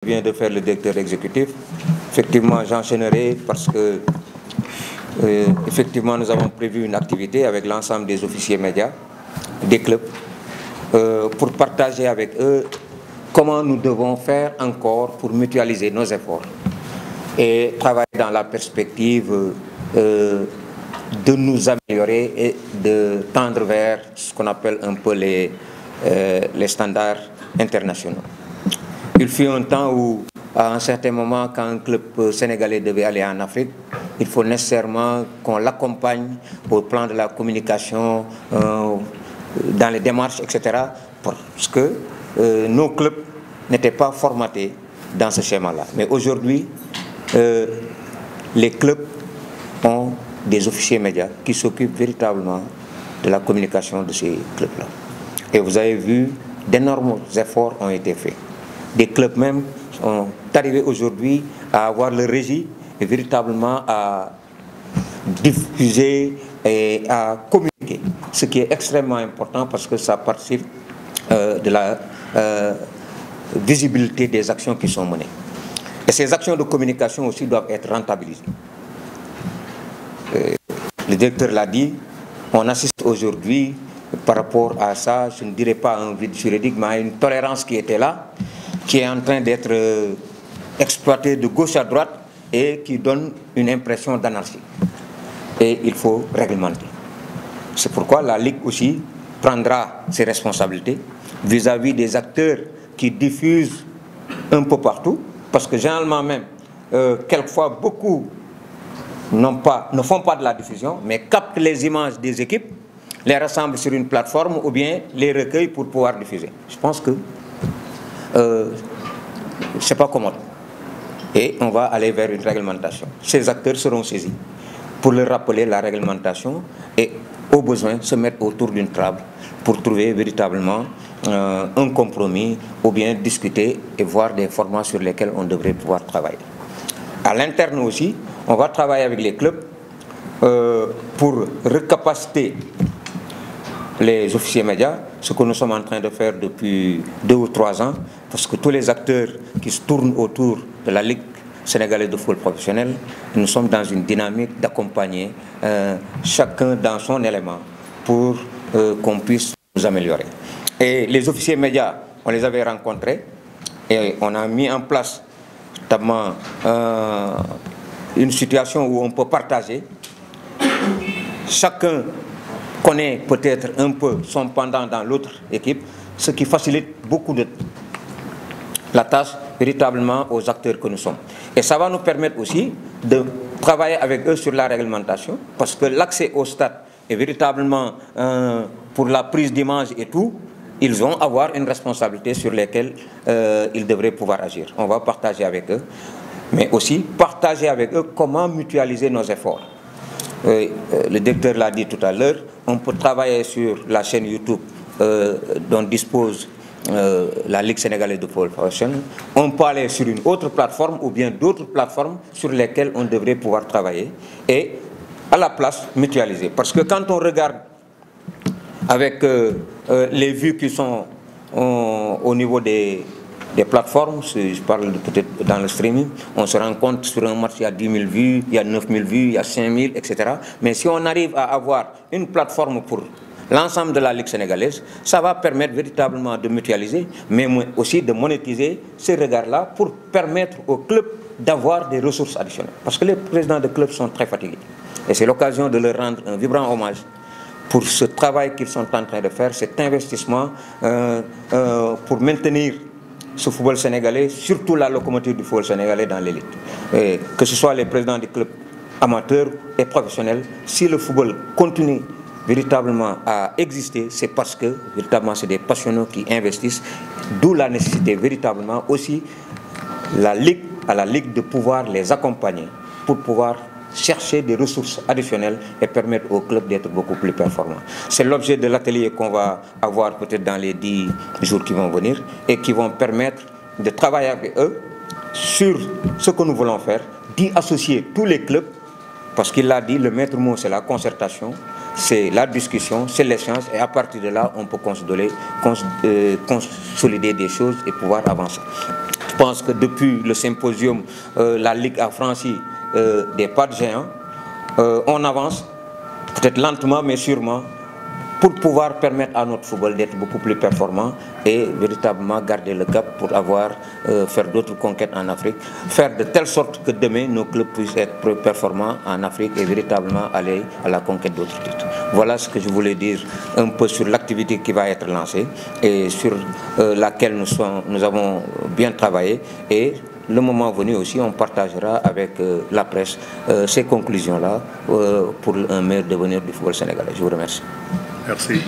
Vient de faire le directeur exécutif. Effectivement, j'enchaînerai parce que effectivement, nous avons prévu une activité avec l'ensemble des officiers médias, des clubs, pour partager avec eux comment nous devons faire encore pour mutualiser nos efforts et travailler dans la perspective de nous améliorer et de tendre vers ce qu'on appelle un peu les standards internationaux. Il fut un temps où, à un certain moment, quand un club sénégalais devait aller en Afrique, il faut nécessairement qu'on l'accompagne au plan de la communication, dans les démarches, etc. Parce que nos clubs n'étaient pas formatés dans ce schéma-là. Mais aujourd'hui, les clubs ont des officiers médias qui s'occupent véritablement de la communication de ces clubs-là. Et vous avez vu, d'énormes efforts ont été faits. Des clubs même sont arrivés aujourd'hui à avoir le régie et véritablement à diffuser et à communiquer, ce qui est extrêmement important parce que ça participe de la visibilité des actions qui sont menées. Et ces actions de communication aussi doivent être rentabilisées. Le directeur l'a dit, on assiste aujourd'hui par rapport à ça, je ne dirais pas un vide juridique, mais à une tolérance qui était là, qui est en train d'être exploitée de gauche à droite et qui donne une impression d'anarchie. Et il faut réglementer. C'est pourquoi la Ligue aussi prendra ses responsabilités vis-à-vis des acteurs qui diffusent un peu partout, parce que généralement même, quelquefois beaucoup ne font pas de la diffusion, mais captent les images des équipes, les rassemblent sur une plateforme ou bien les recueillent pour pouvoir diffuser. Je pense que c'est pas commode. Et on va aller vers une réglementation. Ces acteurs seront saisis pour leur rappeler la réglementation et, au besoin, se mettre autour d'une table pour trouver véritablement un compromis ou bien discuter et voir des formats sur lesquels on devrait pouvoir travailler. À l'interne aussi, on va travailler avec les clubs pour recapaciter les officiers médias, ce que nous sommes en train de faire depuis 2 ou 3 ans, parce que tous les acteurs qui se tournent autour de la Ligue sénégalaise de football professionnel, nous sommes dans une dynamique d'accompagner chacun dans son élément pour qu'on puisse nous améliorer. Et les officiers médias, on les avait rencontrés et on a mis en place notamment une situation où on peut partager. Chacun connaît peut-être un peu son pendant dans l'autre équipe, ce qui facilite beaucoup la tâche véritablement aux acteurs que nous sommes. Et ça va nous permettre aussi de travailler avec eux sur la réglementation, parce que l'accès au stade est véritablement pour la prise d'image et tout, ils vont avoir une responsabilité sur laquelle ils devraient pouvoir agir. On va partager avec eux, mais aussi partager avec eux comment mutualiser nos efforts. Le directeur l'a dit tout à l'heure, on peut travailler sur la chaîne YouTube dont dispose la Ligue sénégalaise de football professionnel. On peut aller sur une autre plateforme ou bien d'autres plateformes sur lesquelles on devrait pouvoir travailler et à la place mutualiser. Parce que quand on regarde avec les vues qui sont au niveau des plateformes, je parle peut-être dans le streaming, on se rend compte sur un match il y a 10 000 vues, il y a 9 000 vues, il y a 5 000, etc. Mais si on arrive à avoir une plateforme pour l'ensemble de la Ligue sénégalaise, ça va permettre véritablement de mutualiser, mais aussi de monétiser ces regards-là pour permettre aux clubs d'avoir des ressources additionnelles. Parce que les présidents de clubs sont très fatigués. Et c'est l'occasion de leur rendre un vibrant hommage pour ce travail qu'ils sont en train de faire, cet investissement pour maintenir ce football sénégalais, surtout la locomotive du football sénégalais dans l'élite. Que ce soit les présidents des clubs amateurs et professionnels, si le football continue véritablement à exister, c'est parce que véritablement c'est des passionnés qui investissent, d'où la nécessité véritablement aussi à la Ligue de pouvoir les accompagner pour pouvoir chercher des ressources additionnelles et permettre aux clubs d'être beaucoup plus performants. C'est l'objet de l'atelier qu'on va avoir peut-être dans les 10 jours qui vont venir et qui vont permettre de travailler avec eux sur ce que nous voulons faire, d'y associer tous les clubs, parce qu'il l'a dit, le maître mot c'est la concertation, c'est la discussion, c'est l'échange et à partir de là on peut consolider des choses et pouvoir avancer. pense que depuis le symposium, la Ligue a franchi des pas de géant. On avance, peut-être lentement mais sûrement, pour pouvoir permettre à notre football d'être beaucoup plus performant et véritablement garder le cap pour faire d'autres conquêtes en Afrique, faire de telle sorte que demain nos clubs puissent être performants en Afrique et véritablement aller à la conquête d'autres titres. Voilà ce que je voulais dire un peu sur l'activité qui va être lancée et sur laquelle nous avons bien travaillé, et le moment venu aussi, on partagera avec la presse ces conclusions-là pour un meilleur devenir du football sénégalais. Je vous remercie. Merci.